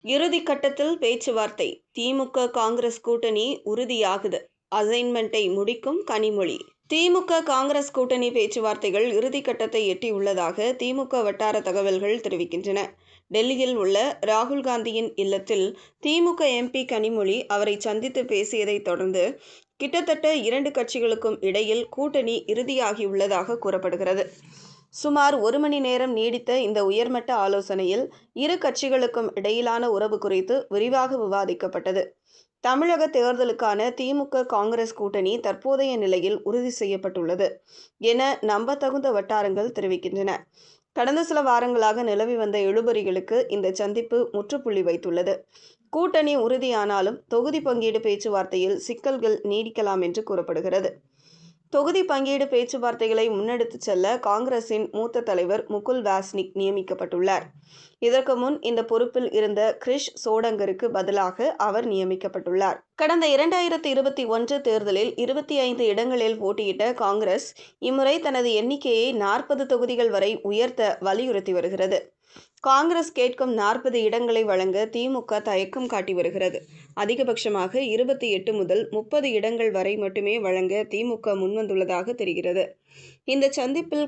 இறுதி கட்டத்தில் பேச்சுவார்த்தை. திமுக காங்கிரஸ் கூட்டணி உறுதியாகுது. அசைன்மெண்டை முடிக்கும் கனிமொழி. திமுக காங்கிரஸ் கூட்டணி பேச்சுவார்த்தைகள் இறுதிக்கட்டத்தை எட்டியுள்ளதாக திமுக வட்டார தகவல்கள் தெரிவிக்கின்றன. டெல்லியில் உள்ள ராகுல் காந்தியின் இல்லத்தில் திமுக எம்பி கனிமொழி அவரை சந்தித்து பேசியதை தொடர்ந்து கிட்டத்தட்ட இரண்டு கட்சிகளுக்கும் இடையில் கூட்டணி இறுதியாகியுள்ளதாக கூறப்படுகிறது. சுமார் 1 மணி நேரம் நீடித்த இந்த உயர்மட்ட ஆலோசனையில் இரு கட்சிகளுக்கும் இடையிலான உறவு குறித்து விரிவாக விவாதிக்கப்பட்டது. தமிழக தேர்தலுக்கான திமுக காங்கிரஸ் கூட்டணி தற்போதைய நிலையில் உறுதி செய்யப்பட்டுள்ளது என நம்பத்தகுந்த வட்டாரங்கள் தெரிவிக்கின்றன. கடந்த சில வாரங்களாக நிலவி வந்த இழுபறிகளுக்கு இந்த சந்திப்பு முற்றுப்புள்ளி வைத்துள்ளது. கூட்டணி உறுதியானாலும் தொகுதி பங்கீடு பேச்சுவார்த்தையில் சிக்கல்கள் நீடிக்கலாம் என்று கூறப்படுகிறது. தொகுதி பங்கீடு பேச்சுவார்த்தைகளை முன்னெடுத்துச் செல்ல காங்கிரசின் மூத்த தலைவர் முகுல் வாஸ்னிக் நியமிக்கப்பட்டுள்ளார். இதற்கு முன் இந்த பொறுப்பில் இருந்த கிரிஷ் சோடங்கருக்கு பதிலாக அவர் நியமிக்கப்பட்டுள்ளார். கடந்த 2021 தேர்தலில் 25 இடங்களில் போட்டியிட்ட காங்கிரஸ் இம்முறை தனது எண்ணிக்கையை 40 தொகுதிகள் வரை உயர்த்த வலியுறுத்தி வருகிறது. காங்கிரஸ் கேட்கும் 40 இடங்களை வழங்க திமுக தயக்கம் காட்டி வருகிறது. அதிகபட்சமாக 28 முதல் 30 இடங்கள் வரை மட்டுமே வழங்க திமுக முன்வந்துள்ளதாக தெரிகிறது. இந்த சந்திப்பில்